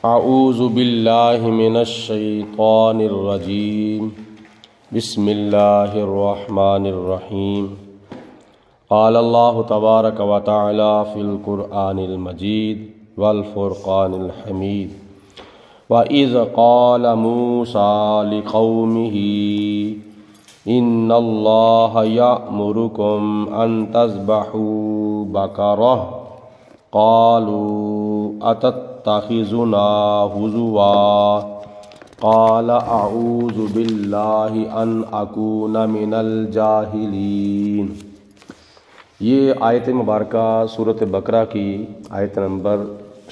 اعوذ باللہ من الشیطان الرجیم بسم اللہ الرحمن الرحیم قال اللہ تبارک و تعالی فی القرآن المجید والفرقان الحمید وَإِذْ قَالَ مُوسَىٰ لِقَوْمِهِ إِنَّ اللَّهَ يَأْمُرُكُمْ أَن تَذْبَحُوا بَقَرَةً قَالُوا أَتَتَّخِذُنَا هُزُوًا قَالَ أَعُوذُ بِاللَّهِ أَنْ أَكُونَ مِنَ الْجَاهِلِينَ۔ یہ آیت مبارکہ سورۃ بقرہ کی آیت نمبر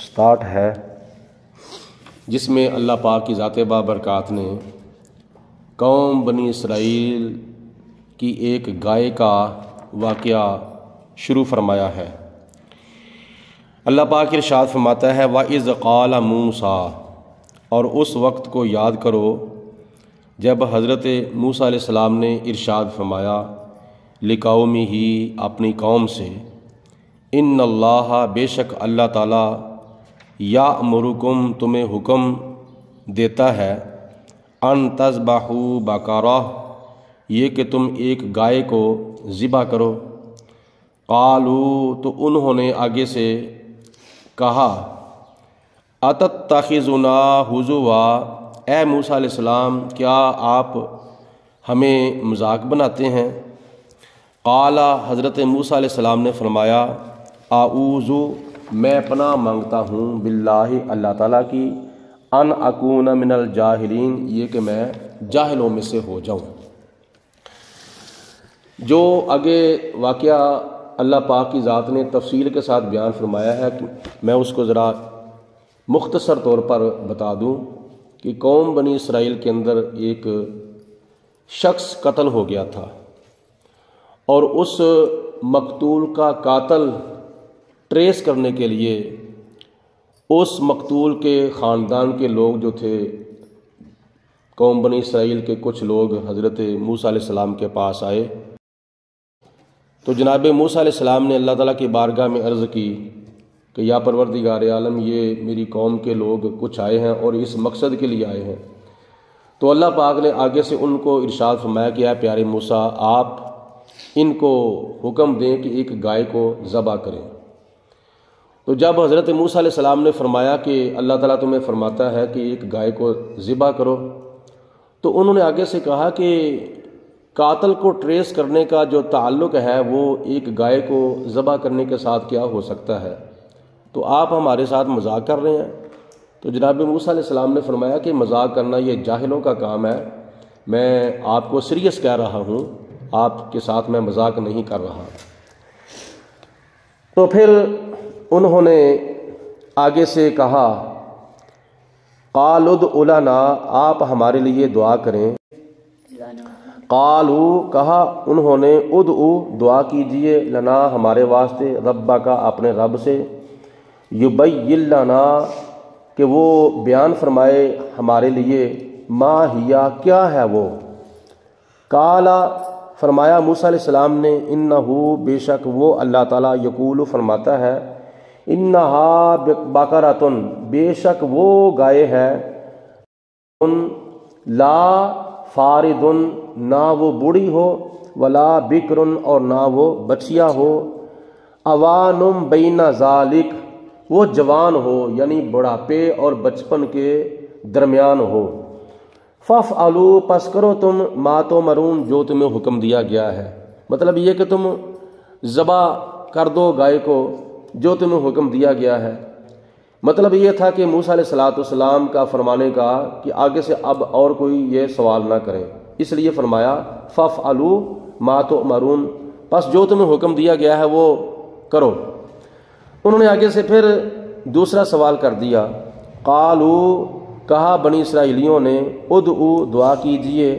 67 ہے، جس میں اللہ پاک کی ذات بابرکات نے قوم بنی اسرائیل کی ایک گائے کا واقعہ شروع فرمایا ہے۔ اللہ پاک ارشاد فرماتا ہے وَإِذْ قَالَ مُوسَىٰ، اور اس وقت کو یاد کرو جب حضرت موسیٰ علیہ السلام نے ارشاد فرمایا لِقَوْمِهِ، اپنی قوم سے، اِنَّ اللَّهَ، بے شک اللہ تعالیٰ، یَأْمُرُکُم، تمہیں حکم دیتا ہے، ان تذبحوا بقرہ، یہ کہ تم ایک گائے کو ذبح کرو۔ قالوا، تو انہوں نے آگے سے کہا، اتتخذنا ہزوا، اے موسیٰ علیہ السلام، کیا آپ ہمیں مذاق بناتے ہیں؟ قال، حضرت موسیٰ علیہ السلام نے فرمایا، اعوذ، میں پناہ مانگتا ہوں، باللہ، اللہ تعالیٰ کی، ان اکون من الجاہلین، یہ کہ میں جاہلوں میں سے ہو جاؤں۔ جو آگے واقعہ اللہ پاک کی ذات نے تفصیل کے ساتھ بیان فرمایا ہے، میں اس کو ذرا مختصر طور پر بتا دوں کہ قوم بنی اسرائیل کے اندر ایک شخص قتل ہو گیا تھا، اور اس مقتول کا قاتل ٹریس کرنے کے لیے اس مقتول کے خاندان کے لوگ جو تھے، قوم بنی اسرائیل کے کچھ لوگ حضرت موسیٰ علیہ السلام کے پاس آئے، تو جناب موسیٰ علیہ السلام نے اللہ تعالیٰ کی بارگاہ میں عرض کی کہ یا پروردگار عالم، یہ میری قوم کے لوگ کچھ آئے ہیں اور اس مقصد کے لیے آئے ہیں۔ تو اللہ پاک نے آگے سے ان کو ارشاد فرمایا کہ اے پیارے موسیٰ، آپ ان کو حکم دیں کہ ایک گائے کو ذبح کریں۔ تو جب حضرت موسیٰ علیہ السلام نے فرمایا کہ اللہ تعالیٰ تمہیں فرماتا ہے کہ ایک گائے کو ذبح کرو، تو انہوں نے آگے سے کہا کہ قاتل کو ٹریس کرنے کا جو تعلق ہے وہ ایک گائے کو ذبح کرنے کے ساتھ کیا ہو سکتا ہے؟ تو آپ ہمارے ساتھ مذاق کر رہے ہیں۔ تو جناب موسیٰ علیہ السلام نے فرمایا کہ مذاق کرنا یہ جاہلوں کا کام ہے، میں آپ کو سیریس کہہ رہا ہوں، آپ کے ساتھ میں مذاق نہیں کر رہا۔ تو پھر انہوں نے آگے سے کہا، قالوا ادع لنا، آپ ہمارے لیے دعا کریں۔ قالوا، کہا انہوں نے، ادعو، دعا کیجئے، لنا، ہمارے واسطے، ربک، اپنے رب سے، یبین لنا، کہ وہ بیان فرمائے ہمارے لیے، ما ہیا، کیا ہے وہ۔ قال، فرمایا موسیٰ علیہ السلام نے، انہو، بے شک وہ اللہ تعالیٰ، یقول، فرماتا ہے، انہا بقرۃ، بے شک وہ گائے ہے، لا فارد، نہ وہ بوڑھی ہو، ولا بکر، اور نہ وہ بچیا ہو، اوانم بین ذالک، وہ جوان ہو، یعنی بڑھاپے اور بچپن کے درمیان ہو، فافعلوا، پس کرو تم، ما تؤمرون، جو تمہیں حکم دیا گیا ہے۔ مطلب یہ کہ تم ذبح کر دو گائے کو جو تمہیں حکم دیا گیا ہے۔ مطلب یہ تھا کہ موسیٰ علیہ السلام کا فرمانے کا کہ آگے سے اب اور کوئی یہ سوال نہ کرے، اس لیے فرمایا فافعلوا ما تؤمرون، پس جو تمہیں حکم دیا گیا ہے وہ کرو۔ انہوں نے آگے سے پھر دوسرا سوال کر دیا، قالوا، کہا بنی اسرائیلیوں نے، ادعو، دعا کیجئے،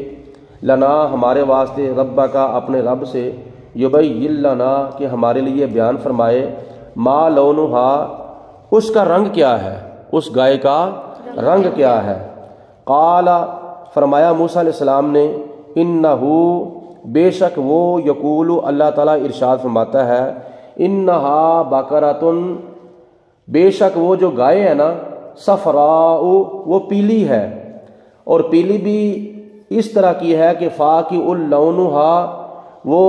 لنا، ہمارے واسطے، ربک، اپنے رب سے، یبین لنا، کہ ہمارے لیے بیان فرمائے، ما لونہا، اس کا رنگ کیا ہے، اس گائے کا رنگ کیا ہے۔ قال، فرمایا موسیٰ علیہ السلام نے، انہو، بے شک وہ، یقول، اللہ تعالیٰ ارشاد فرماتا ہے، انہا بقرۃ، بے شک وہ جو گائے ہے نا، صفراء وہ پیلی ہے، اور پیلی بھی اس طرح کی ہے کہ فاقع اللونھا وہ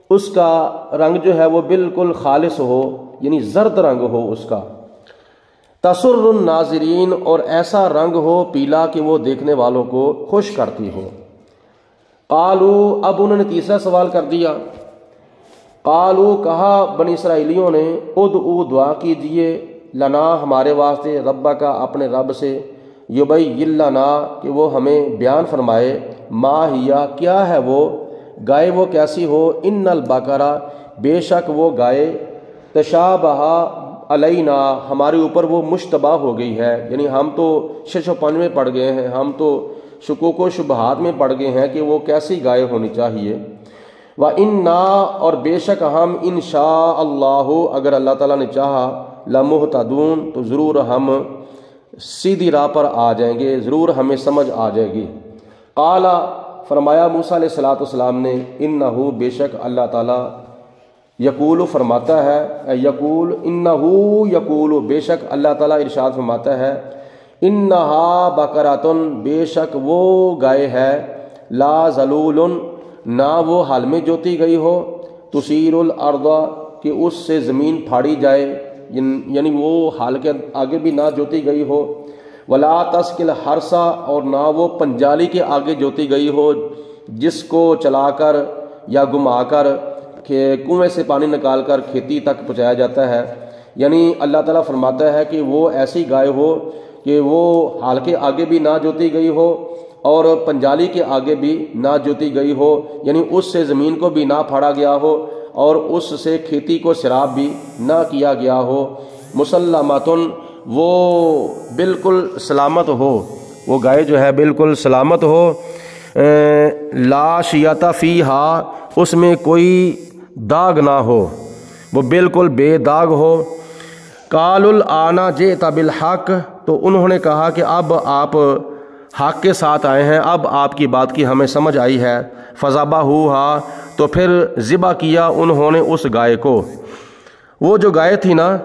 اس کا رنگ جو ہے وہ بالکل خالص ہو، یعنی زرد رنگ ہو اس کا، تسر الناظرین اور ایسا رنگ ہو پیلا کہ وہ دیکھنے والوں کو خوش کرتی ہو۔ قالو اب انہوں نے تیسرا سوال کر دیا، قالو کہا بنی اسرائیلیوں نے، ادعو دعا کیجئے، لنا ہمارے واسطے، ربا کا اپنے رب سے، یبین لنا کہ وہ ہمیں بیان فرمائے، ما ہیا کیا ہے وہ گائے، وہ کیسی ہو، ان البقرہ بے شک وہ گائے، تشابہ علینا ہمارے اوپر وہ مشتبہ ہو گئی ہے، یعنی ہم تو شش و پنج میں پڑ گئے ہیں، ہم تو شکوک و شبہات میں پڑ گئے ہیں کہ وہ کیسی گائے ہونی چاہیے۔ وَإِنَّا اور بے شک ہم انشاء اللہ اگر اللہ تعالیٰ نے چاہا، لَمُهْتَدُونَ تو ضرور ہم سیدھی راہ پر آ جائیں گے، ضرور ہمیں سمجھ آ جائے گی۔ قال فرمایا موسیٰ علیہ السلام نے، انہو بے شک اللہ تعالیٰ، یقول فرماتا ہے، یقول انہو یقول بے شک اللہ تعالیٰ ارشاد فرماتا ہے، انہا بقراتن بے شک وہ گائے ہے، لا ذلول نہ وہ حال میں جوتی گئی ہو، تثیر الارض کہ اس سے زمین پھاڑی جائے، یعنی وہ حال کے آگے بھی نہ جوتی گئی ہو، ولا تسقل حرسا اور نہ وہ پنجالی کے آگے جوتی گئی ہو، جس کو چلا کر یا گما کر کہ کنویں سے پانی نکال کر کھیتی تک پہنچایا جاتا ہے، یعنی اللہ تعالیٰ فرماتا ہے کہ وہ ایسی گائے ہو کہ وہ حال کے آگے بھی نہ جوتی گئی ہو اور پنجالی کے آگے بھی نہ جوتی گئی ہو، یعنی اس سے زمین کو بھی نہ پھاڑا گیا ہو اور اس سے کھیتی کو سیراب بھی نہ کیا گیا ہو، مسلمتن وہ بالکل سلامت ہو، وہ گائے جو ہے بالکل سلامت ہو، لا شیاۃ فیہا اس میں کوئی داغ نہ ہو، وہ بالکل بے داغ ہو۔ قالوا الآن جئت بالحق تو انہوں نے کہا کہ اب آپ حق کے ساتھ آئے ہیں، اب آپ کی بات کی ہمیں سمجھ آئی ہے، فذبحوہا تو پھر ذبح کیا انہوں نے اس گائے کو۔ وہ جو گائے تھی نا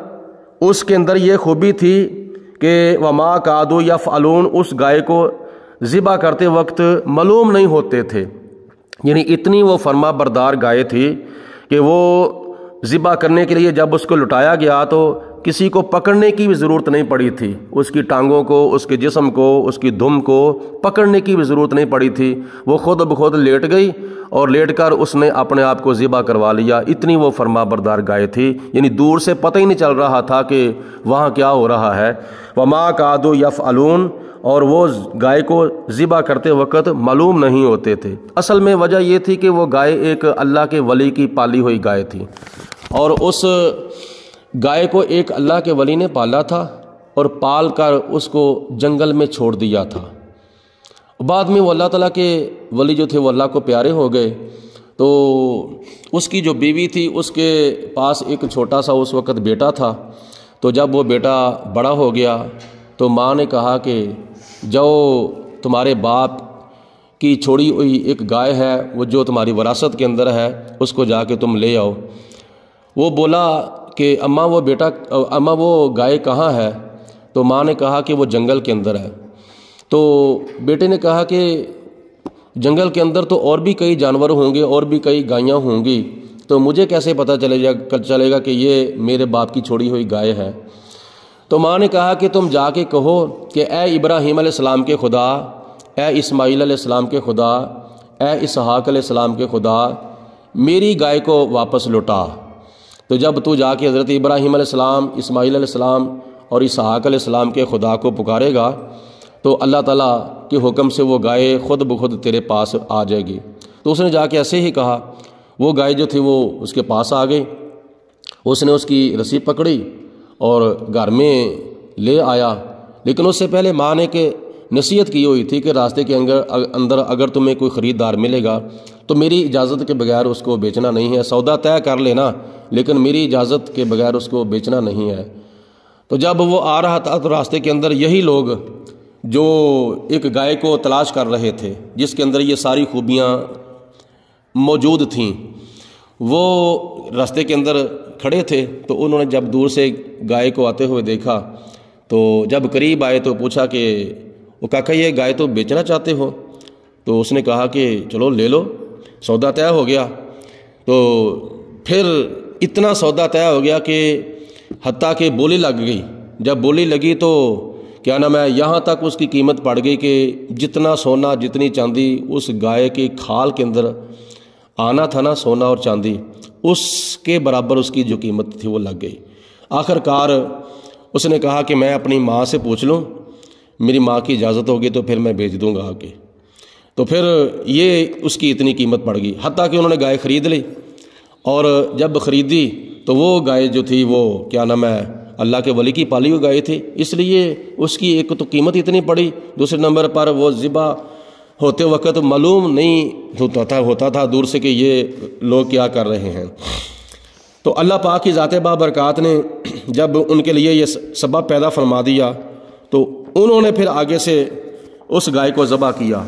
اس کے اندر یہ خوبی تھی کہ وما کادوا یفعلون اس گائے کو ذبح کرتے وقت معلوم نہیں ہوتے تھے، یعنی اتنی وہ فرما بردار گائے تھی کہ وہ ذبح کرنے کے لیے جب اس کو لٹایا گیا تو کسی کو پکڑنے کی بھی ضرورت نہیں پڑی تھی، اس کی ٹانگوں کو، اس کے جسم کو، اس کی دم کو پکڑنے کی بھی ضرورت نہیں پڑی تھی، وہ خود بخود لیٹ گئی اور لیٹ کر اس نے اپنے آپ کو ذبح کروا لیا، اتنی وہ فرما بردار گائے تھی، یعنی دور سے پتہ ہی نہیں چل رہا تھا کہ وہاں کیا ہو رہا ہے۔ وما کادوا یفعلون اور وہ گائے کو ذبح کرتے وقت معلوم نہیں ہوتے تھے۔ اصل میں وجہ یہ تھی کہ وہ گائے ایک اللہ کے ولی کی پالی ہوئی گائے تھی، اور اس گائے کو ایک اللہ کے ولی نے پالا تھا اور پال کر اس کو جنگل میں چھوڑ دیا تھا۔ بعد میں وہ اللہ تعالیٰ کے ولی جو تھے وہ اللہ کو پیارے ہو گئے، تو اس کی جو بیوی تھی اس کے پاس ایک چھوٹا سا اس وقت بیٹا تھا، تو جب وہ بیٹا بڑا ہو گیا تو ماں نے کہا کہ جاؤ تمہارے باپ کی چھوڑی ہوئی ایک گائے ہے وہ جو تمہاری وراثت کے اندر ہے، اس کو جا کے تم لے آؤ۔ وہ بولا کہ اماں وہ گائے کہاں ہے؟ تو ماں نے کہا کہ وہ جنگل کے اندر ہے۔ تو بیٹے نے کہا کہ جنگل کے اندر تو اور بھی کئی جانور ہوں گے، اور بھی کئی گائیاں ہوں گی، تو مجھے کیسے پتہ چلے گا کہ یہ میرے باپ کی چھوڑی ہوئی گائے ہے؟ تو ماں نے کہا کہ تم جا کے کہو کہ اے ابراہیم علیہ السلام کے خدا، اے اسماعیل علیہ السلام کے خدا، اے اسحاق علیہ السلام کے خدا، میری گائے کو واپس لوٹا۔ تو جب تو جا کے حضرت ابراہیم علیہ السلام، اسماعیل علیہ السلام اور اسحاق علیہ السلام کے خدا کو پکارے گا تو اللہ تعالیٰ کے حکم سے وہ گائے خود بخود تیرے پاس آ جائے گی۔ تو اس نے جا کے ایسے ہی کہا، وہ گائے جو تھی وہ اس کے پاس آ گئی، اس نے اس کی رسی پکڑی اور گھر میں لے آیا، لیکن اس سے پہلے ماں نے کہ نصیحت کی ہوئی تھی کہ راستے کے اندر اگر تمہیں کوئی خریدار ملے گا تو میری اجازت کے بغیر اس کو بیچنا نہیں ہے، سودا طے کر لینا لیکن میری اجازت کے بغیر اس کو بیچنا نہیں ہے۔ تو جب وہ آ رہا تھا تو راستے کے اندر یہی لوگ جو ایک گائے کو تلاش کر رہے تھے جس کے اندر یہ ساری خوبیاں موجود تھیں، وہ راستے کے اندر کھڑے تھے، تو انہوں نے جب دور سے گائے کو آتے ہوئے دیکھا تو جب قریب آئے تو پوچھا کہ وہ کاکا یہ گائے تو بیچنا چاہتے ہو؟ تو اس نے کہا کہ چلو لے لو، سودا طے ہو گیا۔ تو پھر اتنا سودا طے ہو گیا کہ حتیٰ کہ بولی لگ گئی۔ جب بولی لگی تو کیا نام ہے، یہاں تک اس کی قیمت پڑ گئی کہ جتنا سونا جتنی چاندی اس گائے کی کھال کے اندر آنا تھا نا، سونا اور چاندی، اس کے برابر اس کی جو قیمت تھی وہ لگ گئی۔ آخر کار اس نے کہا کہ میں اپنی ماں سے پوچھ لوں، میری ماں کی اجازت ہوگی تو پھر میں بھیج دوں گا آ کے۔ تو پھر یہ اس کی اتنی قیمت پڑ گئی، حتیٰ کہ انہوں نے گائے خرید لی، اور جب خریدی تو وہ گائے جو تھی وہ کیا نام ہے اللہ کے ولی کی پالی ہوئی گائے تھی، اس لیے اس کی ایک تو قیمت اتنی پڑی، دوسرے نمبر پر وہ ذبح ہوتے وقت معلوم نہیں ہوتا تھا دور سے کہ یہ لوگ کیا کر رہے ہیں۔ تو اللہ پاک کی ذات بابرکات نے جب ان کے لیے یہ سبب پیدا فرما دیا تو انہوں نے پھر آگے سے اس گائے کو ذبح کیا۔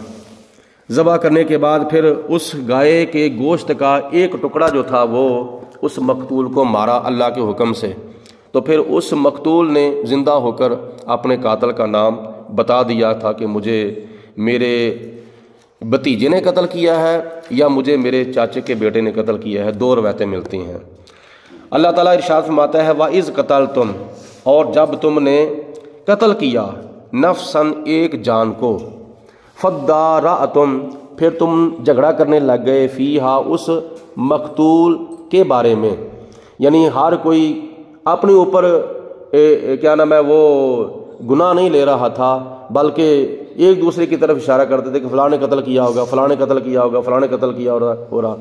ذبح کرنے کے بعد پھر اس گائے کے گوشت کا ایک ٹکڑا جو تھا وہ اس مقتول کو مارا اللہ کے حکم سے۔ تو پھر اس مقتول نے زندہ ہو کر اپنے قاتل کا نام بتا دیا تھا کہ مجھے میرے بھتیجے نے قتل کیا ہے یا مجھے میرے چاچے کے بیٹے نے قتل کیا ہے، دو روایتیں ملتی ہیں۔ اللہ تعالیٰ ارشاد فرماتا ہے وَإِذْ قَتَلْتُمْ، اور جب تم نے قتل کیا نفساً ایک جان کو، فَادَّارَأْتُمْ، پھر تم جھگڑا کرنے لگ گئے، فیہا، اس مقتول کے بارے میں، یعنی ہر کوئی اپنے اوپر کیا نام ہے وہ گناہ نہیں لے رہا تھا، بلکہ ایک دوسرے کی طرف اشارہ کرتے تھے کہ فلاں نے قتل کیا ہوگا، فلاں نے قتل کیا ہوگا، فلاں نے قتل کیا ہو رہا،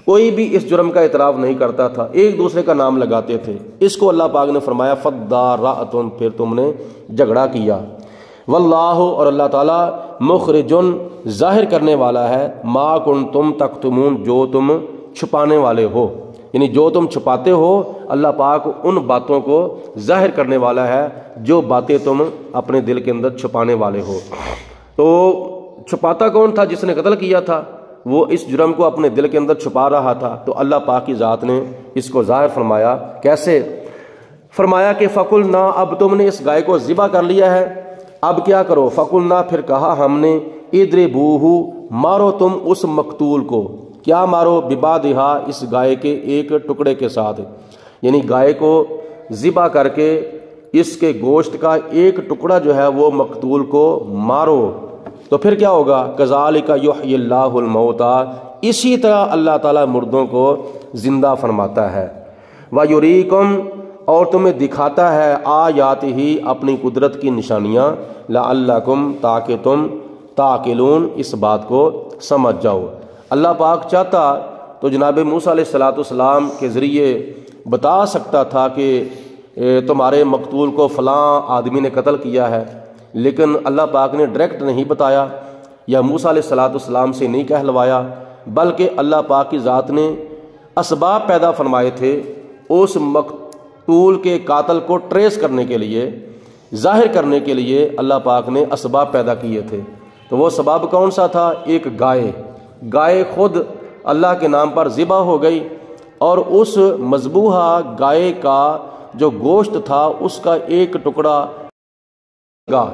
کوئی بھی اس جرم کا اعتراف نہیں کرتا تھا، ایک دوسرے کا نام لگاتے تھے۔ اس کو اللہ پاک نے فرمایا فَادَّارَأْتُمْ، پھر تم نے جھگڑا کیا۔ واللہ، اور اللہ تعالیٰ مخرجن، ظاہر کرنے والا ہے، ما کنتم تکتمون، جو تم چھپانے والے ہو، یعنی جو تم چھپاتے ہو اللہ پاک ان باتوں کو ظاہر کرنے والا ہے جو باتیں تم اپنے دل کے اندر چھپانے والے ہو۔ تو چھپاتا کون تھا؟ جس نے قتل کیا تھا، وہ اس جرم کو اپنے دل کے اندر چھپا رہا تھا، تو اللہ پاک کی ذات نے اس کو ظاہر فرمایا۔ کیسے فرمایا کہ فَقُلْنَا، اب تم نے اس گائے کو ذبح کر لیا ہے، اب کیا کرو، فَقُلْنَا، پھر کہا ہم نے، اِضْرِبُوهُ، مارو تم اس مقتول کو، کیا مارو، بِبَعْضِہَا، اس گائے کے ایک ٹکڑے کے ساتھ، یعنی گائے کو ذبح کر کے اس کے گوشت کا ایک ٹکڑا جو ہے وہ مقتول کو مارو، تو پھر کیا ہوگا، کَذَلِکَ یُحْیِی اللَّهُ الْمَوْتَىٰ، اسی طرح اللہ تعالیٰ مردوں کو زندہ فرماتا ہے۔ وَيُرِيكُمْ، اور تمہیں دکھاتا ہے، آیاتہ، اپنی قدرت کی نشانیاں، لَعَلَّكُمْ، تاکہ تم تَعْقِلُونَ، اس بات کو سمجھ جاؤ۔ اللہ پاک چاہتا تو جناب موسیٰ علیہ السلام کے ذریعے بتا سکتا تھا کہ تمہارے مقتول کو فلاں آدمی نے قتل کیا ہے، لیکن اللہ پاک نے ڈائریکٹ نہیں بتایا یا موسیٰ علیہ السلام سے نہیں کہلوایا، بلکہ اللہ پاک کی ذات نے اسباب پیدا فرمائے تھے اس مقتول کے قاتل کو ٹریس کرنے کے لیے، ظاہر کرنے کے لیے اللہ پاک نے اسباب پیدا کیے تھے۔ تو وہ سبب کون سا تھا؟ ایک گائے خود اللہ کے نام پر ذبح ہو گئی، اور اس مذبوحہ گائے کا جو گوشت تھا اس کا ایک ٹکڑا لگا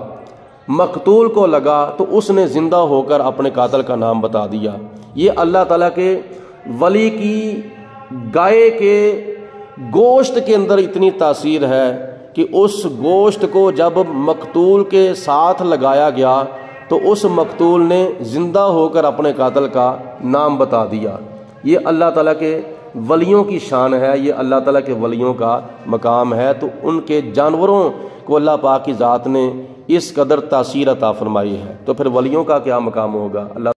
مقتول کو لگا، تو اس نے زندہ ہو کر اپنے قاتل کا نام بتا دیا۔ یہ اللہ تعالیٰ کے ولی کی گائے کے گوشت کے اندر اتنی تاثیر ہے کہ اس گوشت کو جب مقتول کے ساتھ لگایا گیا تو اس مقتول نے زندہ ہو کر اپنے قاتل کا نام بتا دیا۔ یہ اللہ تعالیٰ کے ولیوں کی شان ہے، یہ اللہ تعالیٰ کے ولیوں کا مقام ہے، تو ان کے جانوروں کو اللہ پاک کی ذات نے اس قدر تاثیر عطا فرمائی ہے، تو پھر ولیوں کا کیا مقام ہوگا۔ اللہ